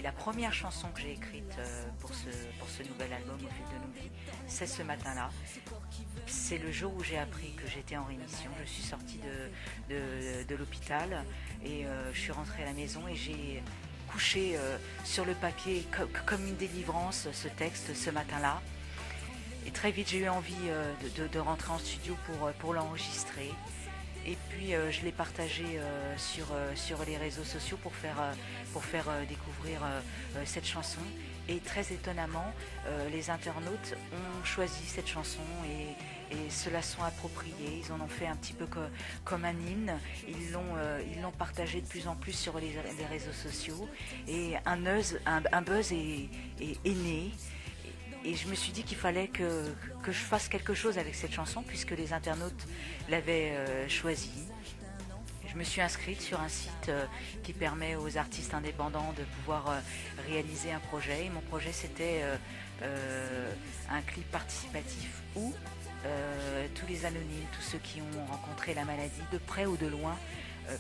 la première chanson que j'ai écrite pour ce nouvel album Au fil de nos vies, c'est ce matin-là. C'est le jour où j'ai appris que j'étais en rémission. Je suis sortie de l'hôpital et je suis rentrée à la maison et j'ai couché sur le papier comme une délivrance ce texte ce matin-là. Et très vite j'ai eu envie de rentrer en studio pour l'enregistrer. Et puis je l'ai partagé sur les réseaux sociaux pour faire découvrir cette chanson. Et très étonnamment, les internautes ont choisi cette chanson et se la sont appropriée. Ils en ont fait un petit peu comme un hymne. Ils l'ont partagé de plus en plus sur les réseaux sociaux. Et un buzz est né. Et je me suis dit qu'il fallait que je fasse quelque chose avec cette chanson puisque les internautes l'avaient choisie. Je me suis inscrite sur un site qui permet aux artistes indépendants de pouvoir réaliser un projet. Et mon projet, c'était un clip participatif où tous les anonymes, tous ceux qui ont rencontré la maladie, de près ou de loin,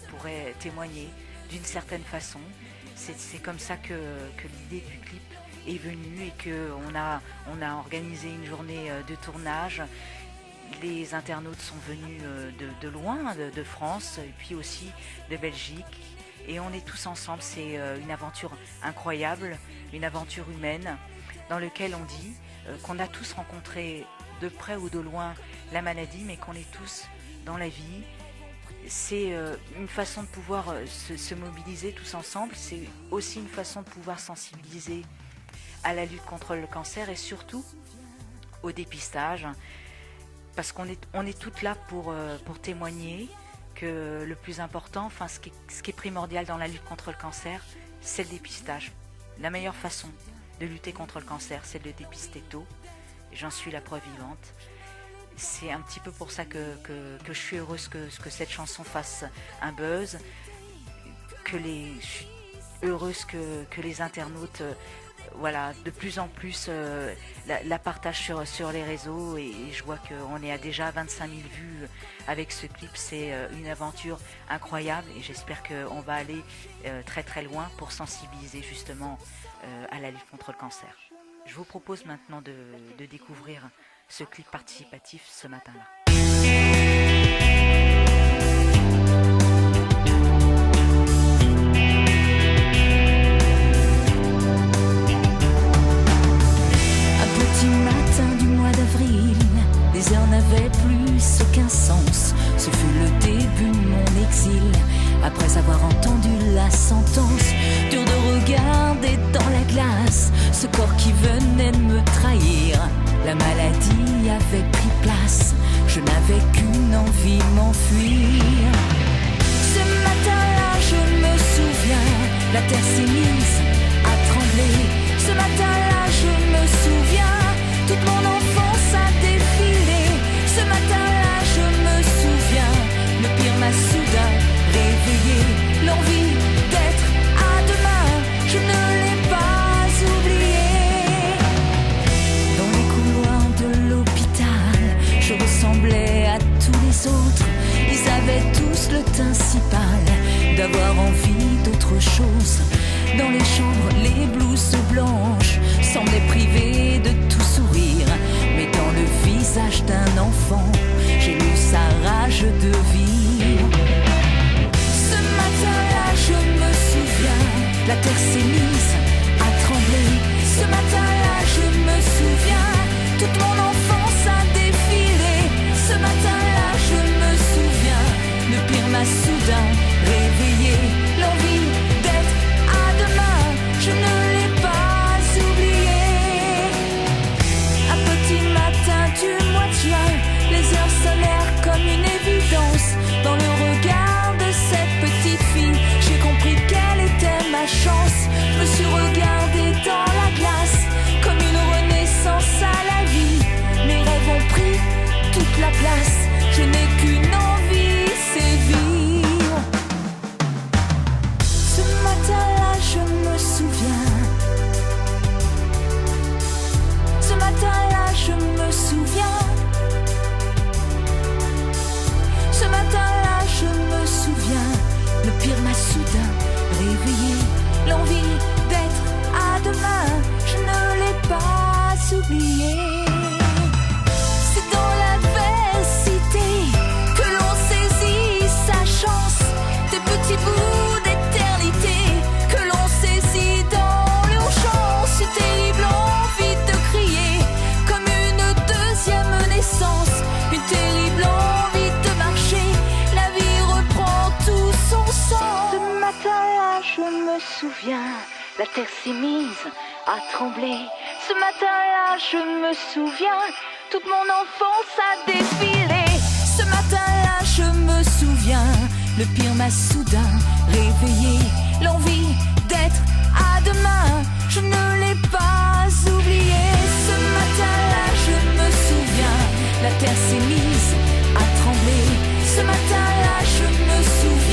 pourraient témoigner d'une certaine façon. C'est comme ça que l'idée du clip est venue et qu'on a organisé une journée de tournage. Les internautes sont venus de loin, de France et puis aussi de Belgique. Et on est tous ensemble. C'est une aventure incroyable, une aventure humaine dans laquelle on dit qu'on a tous rencontré de près ou de loin la maladie, mais qu'on est tous dans la vie. C'est une façon de pouvoir se mobiliser tous ensemble. C'est aussi une façon de pouvoir sensibiliser à la lutte contre le cancer et surtout au dépistage. Parce qu'on est toutes là pour témoigner que le plus important, enfin ce qui est primordial dans la lutte contre le cancer, c'est le dépistage. La meilleure façon de lutter contre le cancer, c'est de le dépister tôt. J'en suis la preuve vivante. C'est un petit peu pour ça que je suis heureuse que cette chanson fasse un buzz, je suis heureuse que les internautes de plus en plus la partagent sur les réseaux et je vois qu'on est à déjà 25 000 vues avec ce clip. C'est une aventure incroyable et j'espère qu'on va aller très très loin pour sensibiliser justement à la lutte contre le cancer. Je vous propose maintenant de découvrir ce clip participatif ce matin-là. Les heures n'avaient plus aucun sens. Ce fut le début de mon exil. Après avoir entendu la sentence, dur de regarder dans la glace ce corps qui venait de me trahir. La maladie avait pris place. Je n'avais qu'une envie, m'enfuir. Ce matin-là, je me souviens, la terre s'est mise à trembler. Ce matin-là, je me souviens, toute mon enfance a défilé. Ce matin-là, je me souviens, le pire m'a soudain réveillé. L'envie d'être à demain, je ne l'ai pas oublié. Dans les couloirs de l'hôpital, je ressemblais à tous les autres. Ils avaient tous le teint si pâle d'avoir envie d'autre chose. Dans les chambres, les blouses blanches semblaient privées de tout sourire. Mais dans le visage d'un enfant, j'ai lu sa rage de vivre. Ce matin-là, je me souviens, la terre s'est mise à trembler. Ce matin-là, je me souviens, toute mon enfance a défilé. Ce matin-là, je me souviens, le pire m'a soudain réveillé. L'envie d'être à demain, je ne l'ai pas oublié. Un petit matin du mois de juin, les heures sonnèrent comme une évidence. Dans le regard de cette petite fille, j'ai compris quelle était ma chance. Je me suis regardée dans la glace, comme une renaissance à la vie. Mes rêves ont pris toute la place, je n'ai qu'une envie, c'est vivre. Ce matin-là, je me souviens. Ce matin-là, je me souviens. Ce matin-là, je me souviens. Le pire m'a soudain réveillé. L'envie d'être bout d'éternité que l'on saisit dans l'urgence, une terrible envie de crier comme une deuxième naissance, une terrible envie de marcher, la vie reprend tout son sens. Ce matin-là, je me souviens, la terre s'est mise à trembler. Ce matin-là, je me souviens, toute mon enfance a défilé. Ce matin-là, je me souviens, le pire m'a soudain réveillé, l'envie d'être à demain, je ne l'ai pas oublié. Ce matin-là, je me souviens, la terre s'est mise à trembler. Ce matin-là, je me souviens,